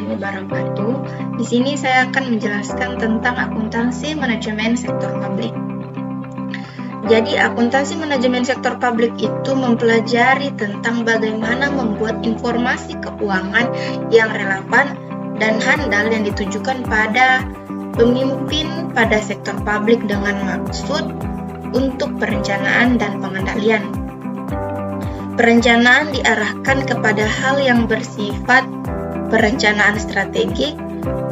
warahmatullahi wabarakatuh. Di sini saya akan menjelaskan tentang akuntansi manajemen sektor publik. Jadi, akuntansi manajemen sektor publik itu mempelajari tentang bagaimana membuat informasi keuangan yang relevan dan handal yang ditujukan pada pemimpin pada sektor publik dengan maksud untuk perencanaan dan pengendalian. Perencanaan diarahkan kepada hal yang bersifat perencanaan strategik,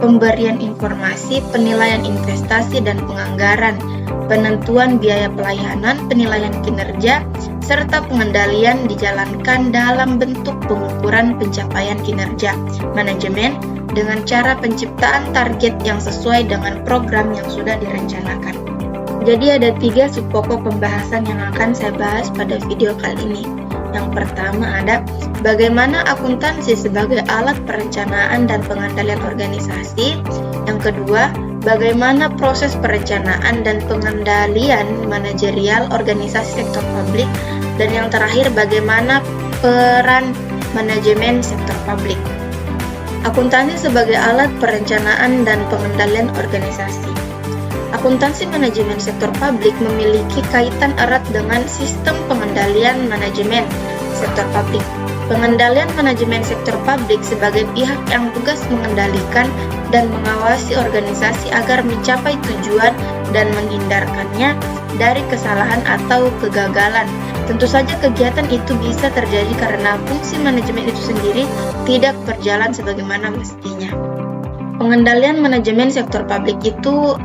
pemberian informasi, penilaian investasi dan penganggaran, penentuan biaya pelayanan, penilaian kinerja, serta pengendalian dijalankan dalam bentuk pengukuran pencapaian kinerja manajemen dengan cara penciptaan target yang sesuai dengan program yang sudah direncanakan. Jadi ada 3 subpokok pembahasan yang akan saya bahas pada video kali ini. Yang pertama ada bagaimana akuntansi sebagai alat perencanaan dan pengendalian organisasi. Yang kedua, bagaimana proses perencanaan dan pengendalian manajerial organisasi sektor publik. Dan yang terakhir, bagaimana peran manajemen sektor publik. Akuntansi sebagai alat perencanaan dan pengendalian organisasi. Akuntansi manajemen sektor publik memiliki kaitan erat dengan sistem pengendalian manajemen sektor publik. Pengendalian manajemen sektor publik sebagai pihak yang tugas mengendalikan dan mengawasi organisasi agar mencapai tujuan dan menghindarkannya dari kesalahan atau kegagalan. Tentu saja kegiatan itu bisa terjadi karena fungsi manajemen itu sendiri tidak berjalan sebagaimana mestinya. Pengendalian manajemen sektor publik itu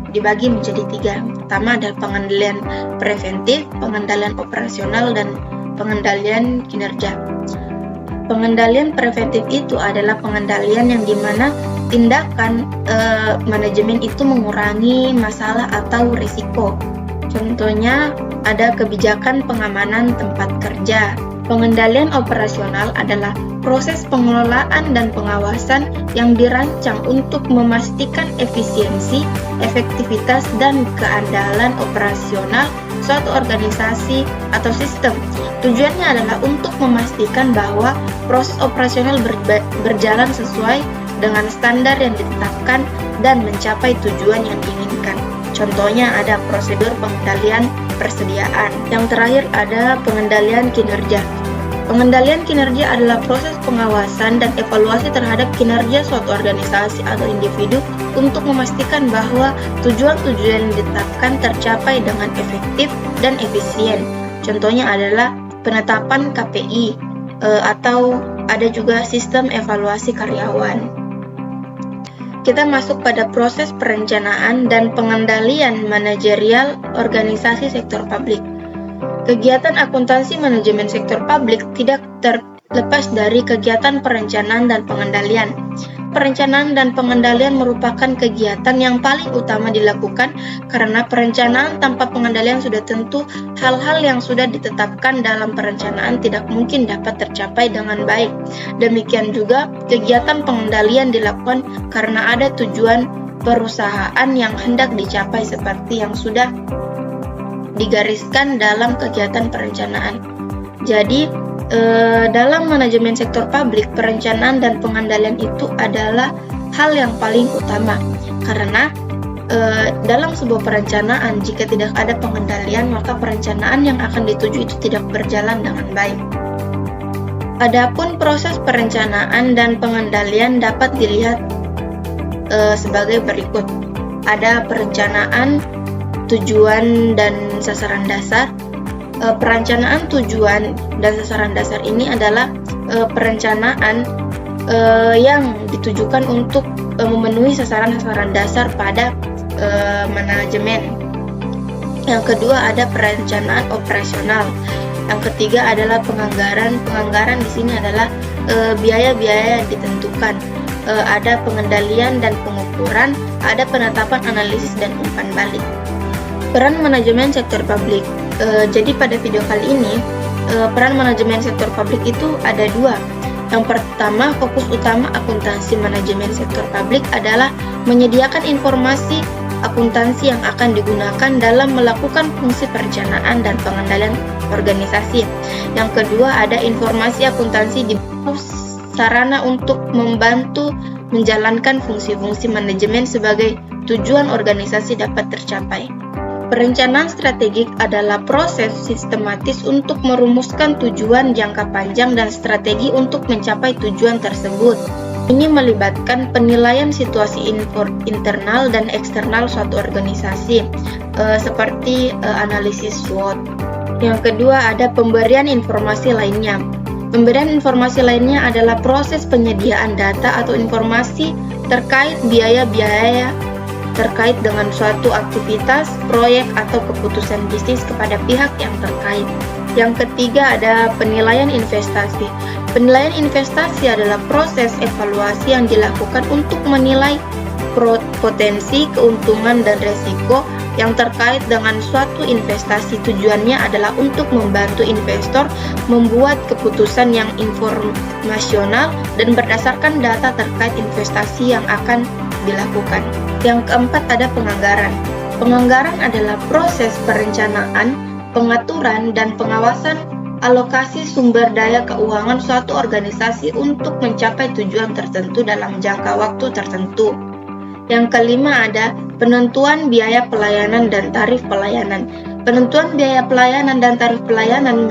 dibagi menjadi 3. Pertama adalah pengendalian preventif, pengendalian operasional, dan pengendalian kinerja. Pengendalian preventif itu adalah pengendalian yang dimana tindakan manajemen itu mengurangi masalah atau risiko. Contohnya ada kebijakan pengamanan tempat kerja. Pengendalian operasional adalah proses pengelolaan dan pengawasan yang dirancang untuk memastikan efisiensi, efektivitas, dan keandalan operasional suatu organisasi atau sistem. Tujuannya adalah untuk memastikan bahwa proses operasional berjalan sesuai dengan standar yang ditetapkan dan mencapai tujuan yang diinginkan. Contohnya ada prosedur pengendalian persediaan. Yang terakhir ada pengendalian kinerja. Pengendalian kinerja adalah proses pengawasan dan evaluasi terhadap kinerja suatu organisasi atau individu untuk memastikan bahwa tujuan-tujuan yang ditetapkan tercapai dengan efektif dan efisien. Contohnya adalah penetapan KPI atau ada juga sistem evaluasi karyawan. Kita masuk pada proses perencanaan dan pengendalian manajerial organisasi sektor publik. Kegiatan akuntansi manajemen sektor publik tidak terlepas dari kegiatan perencanaan dan pengendalian. Perencanaan dan pengendalian merupakan kegiatan yang paling utama dilakukan karena perencanaan tanpa pengendalian sudah tentu hal-hal yang sudah ditetapkan dalam perencanaan tidak mungkin dapat tercapai dengan baik. Demikian juga kegiatan pengendalian dilakukan karena ada tujuan perusahaan yang hendak dicapai seperti yang sudah digariskan dalam kegiatan perencanaan. Jadi, dalam manajemen sektor publik, perencanaan dan pengendalian itu adalah hal yang paling utama. Karena dalam sebuah perencanaan, jika tidak ada pengendalian, maka perencanaan yang akan dituju itu tidak berjalan dengan baik. Adapun proses perencanaan dan pengendalian dapat dilihat sebagai berikut. Ada perencanaan, tujuan dan sasaran dasar. Perencanaan tujuan dan sasaran dasar ini adalah perencanaan yang ditujukan untuk memenuhi sasaran-sasaran dasar pada manajemen. Yang kedua ada perencanaan operasional. Yang ketiga adalah penganggaran. Penganggaran di sini adalah biaya-biaya yang ditentukan. Ada pengendalian dan pengukuran, ada penetapan analisis dan umpan balik. Peran manajemen sektor publik. Jadi pada video kali ini, peran manajemen sektor publik itu ada 2. Yang pertama, fokus utama akuntansi manajemen sektor publik adalah menyediakan informasi akuntansi yang akan digunakan dalam melakukan fungsi perencanaan dan pengendalian organisasi. Yang kedua, ada informasi akuntansi di sarana untuk membantu menjalankan fungsi-fungsi manajemen sebagai tujuan organisasi dapat tercapai. Perencanaan strategik adalah proses sistematis untuk merumuskan tujuan jangka panjang dan strategi untuk mencapai tujuan tersebut. Ini melibatkan penilaian situasi internal dan eksternal suatu organisasi, seperti analisis SWOT. Yang kedua ada pemberian informasi lainnya. Pemberian informasi lainnya adalah proses penyediaan data atau informasi terkait biaya-biaya terkait dengan suatu aktivitas, proyek, atau keputusan bisnis kepada pihak yang terkait. Yang ketiga ada penilaian investasi. Penilaian investasi adalah proses evaluasi yang dilakukan untuk menilai potensi, keuntungan, dan resiko yang terkait dengan suatu investasi. Tujuannya adalah untuk membantu investor membuat keputusan yang informasional dan berdasarkan data terkait investasi yang akan dilakukan. Yang keempat ada penganggaran. Penganggaran adalah proses perencanaan, pengaturan, dan pengawasan alokasi sumber daya keuangan suatu organisasi untuk mencapai tujuan tertentu dalam jangka waktu tertentu. Yang kelima ada penentuan biaya pelayanan dan tarif pelayanan. Penentuan biaya pelayanan dan tarif pelayanan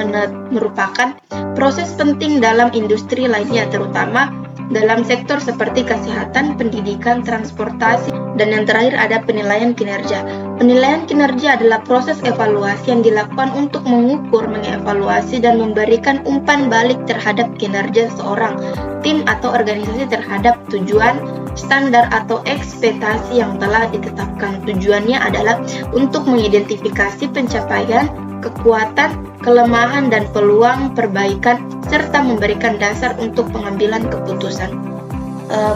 merupakan proses penting dalam industri lainnya, terutama dalam sektor seperti kesehatan, pendidikan, transportasi, dan yang terakhir ada penilaian kinerja. Penilaian kinerja adalah proses evaluasi yang dilakukan untuk mengukur, mengevaluasi, dan memberikan umpan balik terhadap kinerja seorang tim atau organisasi terhadap tujuan, standar, atau ekspektasi yang telah ditetapkan. Tujuannya adalah untuk mengidentifikasi pencapaian, kekuatan, kelemahan, dan peluang perbaikan, serta memberikan dasar untuk pengambilan keputusan.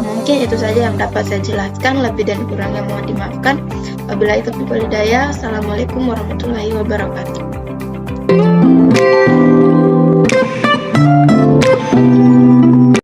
Mungkin itu saja yang dapat saya jelaskan, lebih dan kurangnya mohon dimaafkan. Wabillahi taufiq wal hidayah. Assalamualaikum warahmatullahi wabarakatuh.